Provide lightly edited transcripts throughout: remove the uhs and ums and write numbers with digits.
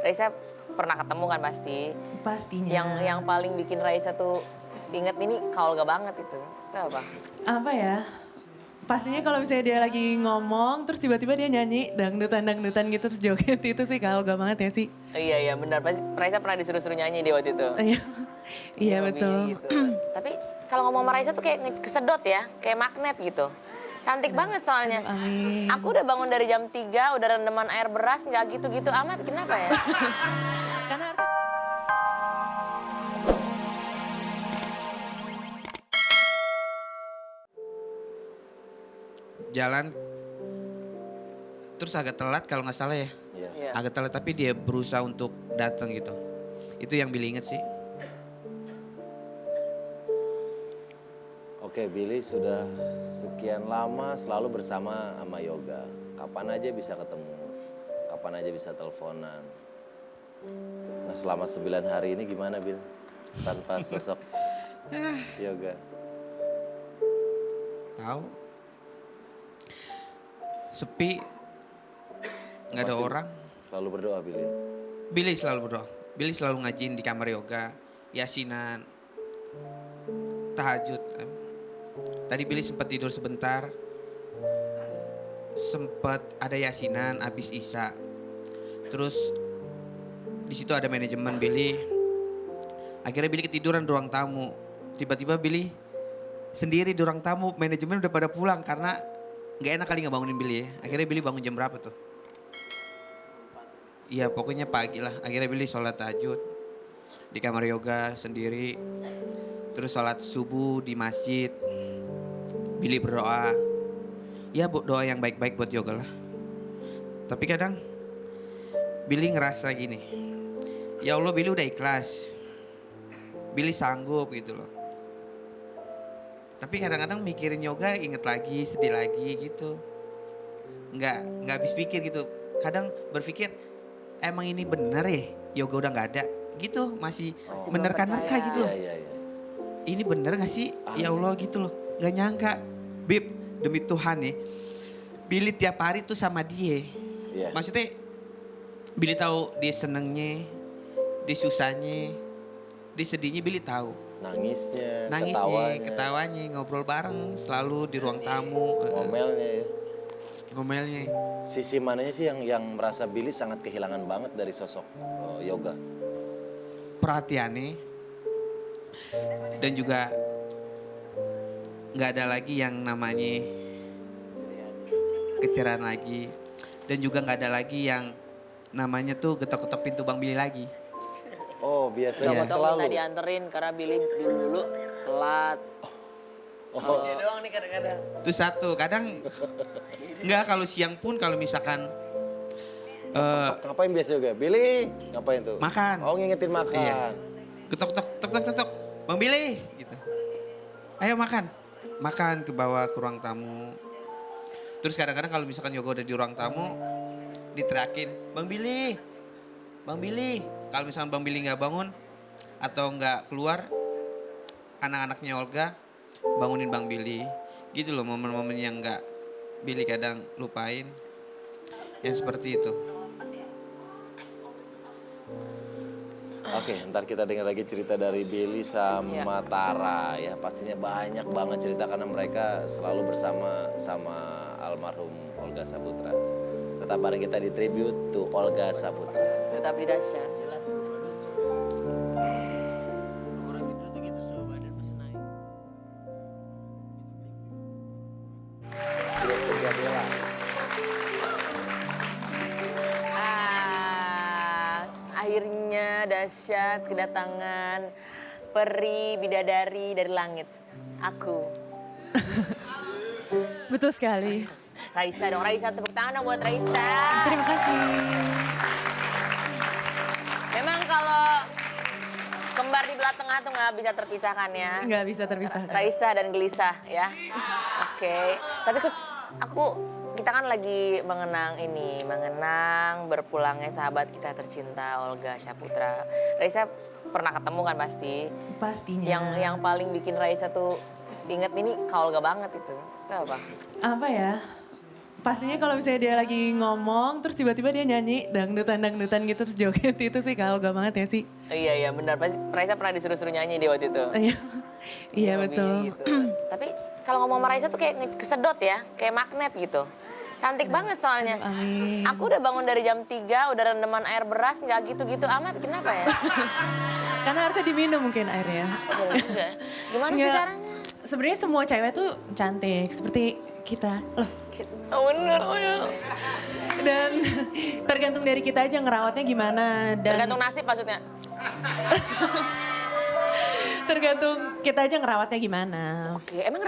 Raisa pernah ketemu kan pasti. Pastinya. Yang paling bikin Raisa tuh inget ini Kaolga banget itu. Itu apa? Apa ya? Pastinya kalau misalnya dia lagi ngomong terus tiba-tiba dia nyanyi dangdutan gitu terus joget itu sih kalau gak banget ya sih. Iya benar. Pasti Raisa pernah disuruh-suruh nyanyi di waktu itu. Iya. Iya Hobi betul. Gitu. Tapi kalau ngomong sama Raisa tuh kayak kesedot ya, kayak magnet gitu. Cantik banget soalnya. Aduh, amin. Aku udah bangun dari jam 3, udah rendeman air beras, nggak gitu-gitu amat. Kenapa ya? Karena arti- Jalan terus agak telat kalau nggak salah ya. Iya. Agak telat tapi dia berusaha untuk datang gitu. Itu yang Billy inget sih. Oke, Billy sudah sekian lama selalu bersama sama Yoga. Kapan aja bisa ketemu, kapan aja bisa teleponan. Nah selama 9 hari ini gimana Bill? Tanpa sosok Yoga. Tahu? Sepi, nggak ada Pasti orang. Selalu berdoa Billy. Billy selalu berdoa. Billy selalu ngajiin di kamar yoga, yasinan, tahajud. Tadi Billy sempat tidur sebentar, sempat ada yasinan habis isya. Terus di situ ada manajemen Billy. Akhirnya Billy ketiduran di ruang tamu. Tiba-tiba Billy sendiri di ruang tamu, manajemen udah pada pulang karena nggak enak kali ngebangunin Billy ya. Akhirnya Billy bangun jam berapa tuh? Iya pokoknya pagi lah. Akhirnya Billy sholat tahajud di kamar yoga sendiri. Terus sholat subuh di masjid. Billy berdoa. Ya doa yang baik-baik buat yoga lah. Tapi kadang Billy ngerasa gini. Ya Allah Billy udah ikhlas. Billy sanggup gitu loh. Tapi kadang-kadang mikirin yoga inget lagi, sedih lagi gitu. Nggak habis pikir gitu. Kadang berpikir emang ini bener ya yoga udah nggak ada gitu. Masih menerka-nerka gitu loh. Iya. Ini bener gak sih? Ya Allah gitu loh. Gak nyangka. Bib, demi Tuhan nih. Billy tiap hari tuh sama dia. Iya. Maksudnya Billy tahu dia senengnya, dia susahnya, dia sedihnya Billy tahu. Nangisnya, Ketawanya, ngobrol bareng selalu di ruang tamu. ngomelnya ya. Ngomelnya. Sisi mananya sih yang merasa Billy sangat kehilangan banget dari sosok Yoga? Perhatiannya. Dan juga nggak ada lagi yang namanya kecerahan lagi. Dan juga nggak ada lagi yang namanya tuh getok-getok pintu Bang Billy lagi. Oh biasanya Dok selalu. minta dianterin karena Billy dulu telat. Dia doang nih kadang-kadang. Itu satu. Kadang nggak kalau siang pun kalau misalkan Ngapain biasa Yoga? Billy ngapain tuh? makan. Oh ngingetin makan. Iya. Getok-getok. Bang Billy gitu. Ayo makan. Makan ke bawah ke ruang tamu. Terus kadang-kadang kalau misalkan yoga udah di ruang tamu diteriakin, Bang Billy. Bang Billy. Kalau misalkan Bang Billy nggak bangun atau nggak keluar, anak-anaknya Olga bangunin Bang Billy. Gitu loh momen-momen yang nggak Billy kadang lupain. Yang seperti itu. Oke, ntar kita dengar lagi cerita dari Billy sama Tara ya. Pastinya banyak banget cerita karena mereka selalu bersama almarhum Olga Saputra. Tetap bareng kita di tribute to Olga Saputra. Tetap di dahsyat. Orang tidur tuh gitu so badan masih naik. Sudah sedia Bella. Akhirnya dahsyat kedatangan peri bidadari dari langit. Aku. Betul sekali. Raisa dong, Raisa tepuk tangan dong buat Raisa. Terima kasih. Memang kalau kembar di belah tengah tuh nggak bisa terpisahkan ya. Nggak bisa terpisahkan. Raisa dan gelisah ya. Oke. Tapi kita kan lagi mengenang berpulangnya sahabat kita tercinta Olga Saputra. Raisa pernah ketemu kan pasti. Pastinya. Yang paling bikin Raisa tuh inget ini Kaolga banget itu. Itu apa? Apa ya? pastinya kalau misalnya dia lagi ngomong terus tiba-tiba dia nyanyi dangdutan gitu terus joget itu sih kalau gak banget ya sih. Iya benar. Pasti Raisa pernah disuruh-suruh nyanyi di waktu itu. Iya, iya Hobinya betul. Gitu. Tapi kalau ngomong sama Raisa tuh kayak kesedot ya, kayak magnet gitu. Cantik banget soalnya. Amin. Aku udah bangun dari jam 3, udah rendeman air beras, nggak gitu-gitu amat. Kenapa ya? Karena harusnya diminum mungkin airnya. Oh, boleh juga. Gimana sih Nggak, caranya? sebenarnya semua cewek tuh cantik seperti kita. Loh, Oh, bener. dan tergantung dari kita aja ngerawatnya gimana dan Tergantung nasib maksudnya. tergantung kita aja ngerawatnya gimana. Oke, emang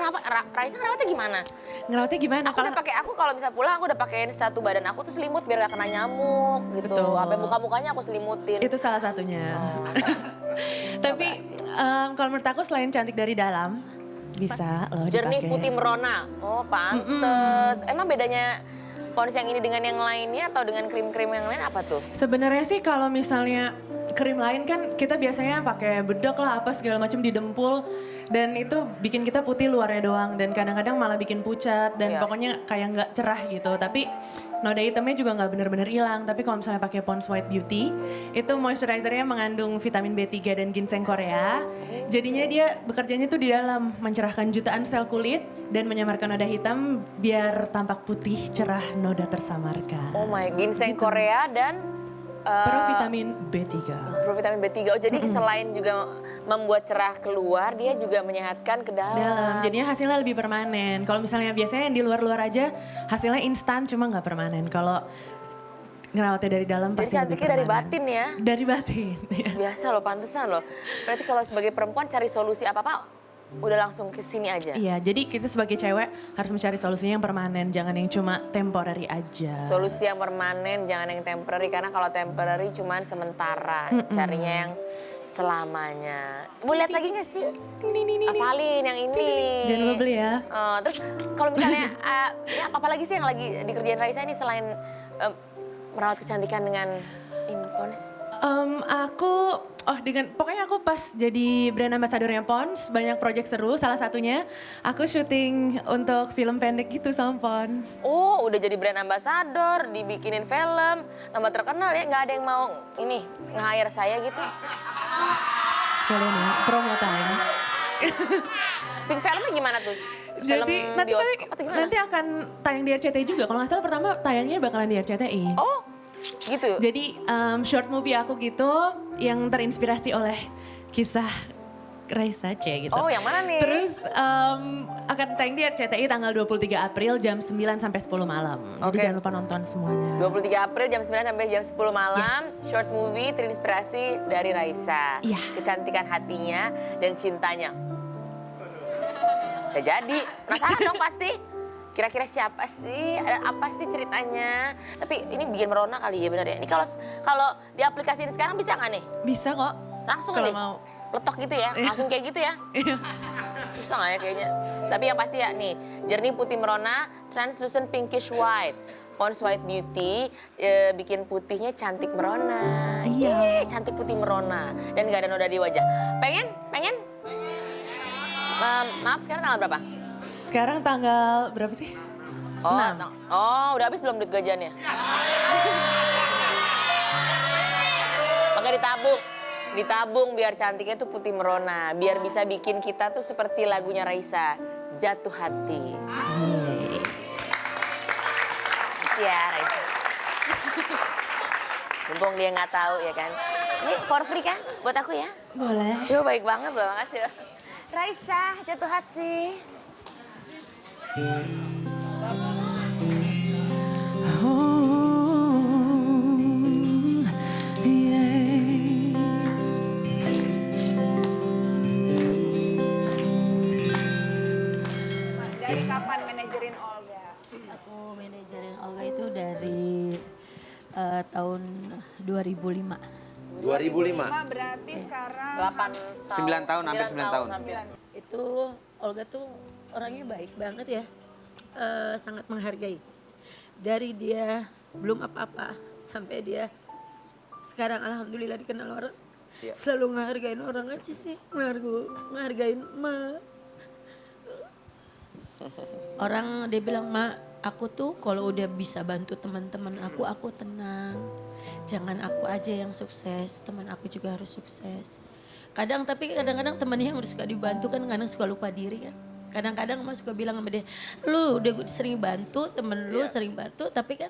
Raisa ngerawatnya gimana? Ngerawatnya gimana? Aku udah pakai kalau misal pulang aku udah pakein satu badan aku tuh selimut biar gak kena nyamuk gitu. Betul. Sampai muka-mukanya aku selimutin. Itu salah satunya. Tapi kalau menurut aku selain cantik dari dalam, bisa loh Jernih dipakai. putih merona. Oh, pantes. Emang bedanya Pond's yang ini dengan yang lainnya atau dengan krim-krim yang lain apa tuh? Sebenarnya sih kalau misalnya krim lain kan kita biasanya pakai bedak lah apa segala macam didempul dan itu bikin kita putih luarnya doang dan kadang-kadang malah bikin pucat dan Iya. pokoknya kayak nggak cerah gitu. Tapi noda hitamnya juga nggak benar-benar hilang. Tapi kalau misalnya pakai Pond's White Beauty itu moisturizernya mengandung vitamin B3 dan ginseng Korea. Jadinya dia bekerjanya tuh di dalam mencerahkan jutaan sel kulit dan menyamarkan noda hitam biar tampak putih cerah noda tersamarkan. Oh my, ginseng Korea dan Provitamin B3. provitamin B3. Oh, jadi selain juga membuat cerah keluar, dia juga menyehatkan ke dalam. Dalam, jadinya hasilnya lebih permanen. Kalau misalnya biasanya yang di luar-luar aja hasilnya instan cuma nggak permanen. Kalau ngerawatnya dari dalam Jadi pasti lebih cantiknya dari permanen. batin ya? Dari batin, ya. Biasa loh, pantesan loh. Berarti kalau sebagai perempuan cari solusi apa-apa, udah langsung ke sini aja. Iya, jadi kita sebagai cewek harus mencari solusinya yang permanen, jangan yang cuma temporary aja. Solusi yang permanen, jangan yang temporary. Karena kalau temporary cuman sementara. Carinya yang selamanya. Mau lihat lagi gak sih? Hafalin yang ini. Jangan lupa beli ya. Terus kalau misalnya, ya apa lagi sih yang lagi dikerjain Raisa ini selain merawat kecantikan dengan ini Pond's? Pokoknya aku pas jadi brand ambassadornya Pond's, banyak project seru. Salah satunya aku syuting untuk film pendek gitu sama Pond's. Oh, udah jadi brand ambassador, dibikinin film, nama terkenal ya. Nggak ada yang mau ini nge-hire saya gitu. Sekalian ya, promo time. Bikin filmnya gimana tuh? Jadi Film nanti, bioskop atau gimana? nanti akan tayang di RCTI juga. Kalau nggak salah pertama tayangnya bakalan di RCTI. Oh, gitu. Jadi short movie aku gitu yang terinspirasi oleh kisah Raisa C gitu. Oh, yang mana nih? Terus akan tayang di RCTI tanggal 23 April jam 9 sampai 10 malam. Jadi Oke. jangan lupa nonton semuanya. 23 April jam 9 sampai jam 10 malam, short movie terinspirasi dari Raisa. Iya. Kecantikan hatinya dan cintanya. Bisa jadi. Penasaran dong pasti. Kira-kira siapa sih? Ada apa sih ceritanya? Tapi ini bikin merona kali ya benar ya. Ini kalau di aplikasi ini sekarang bisa nggak nih? Bisa kok. Langsung Kalau nih? mau. Letok gitu ya? Langsung kayak gitu ya? Iya. Bisa nggak ya kayaknya? Tapi yang pasti ya nih, jernih putih merona, translucent pinkish white. Pond's White Beauty bikin putihnya cantik merona. Iya. Yeay, cantik putih merona. Dan gak ada noda di wajah. Pengen? Pengen? Maaf, sekarang tanggal berapa? Sekarang tanggal berapa sih? Oh, 6. udah habis belum duit gajiannya? Maka ditabung biar cantiknya tuh putih merona. Biar bisa bikin kita tuh seperti lagunya Raisa, jatuh hati. Makasih ya Raisa. Mumpung dia nggak tahu ya kan. Ini for free kan buat aku ya? Boleh. Yo baik banget loh, makasih loh. Raisa, jatuh hati. Dari kapan manajerin Olga? Aku manajerin Olga itu dari tahun 2005. 2005. Berarti sekarang 8 tahun. 9 tahun, hampir 9 tahun. hampir. Itu Olga tuh orangnya baik banget ya, sangat menghargai. Dari dia belum apa-apa sampai dia sekarang alhamdulillah dikenal orang. Selalu ngehargain orang aja sih, ngehargain emak. Orang dia bilang, "Ma, aku tuh kalau udah bisa bantu teman-teman aku tenang. Jangan aku aja yang sukses, teman aku juga harus sukses. Tapi kadang-kadang temannya yang udah suka dibantu kan kadang suka lupa diri kan. Kadang-kadang emak suka bilang sama dia, lu udah sering bantu, temen lu sering bantu, tapi kan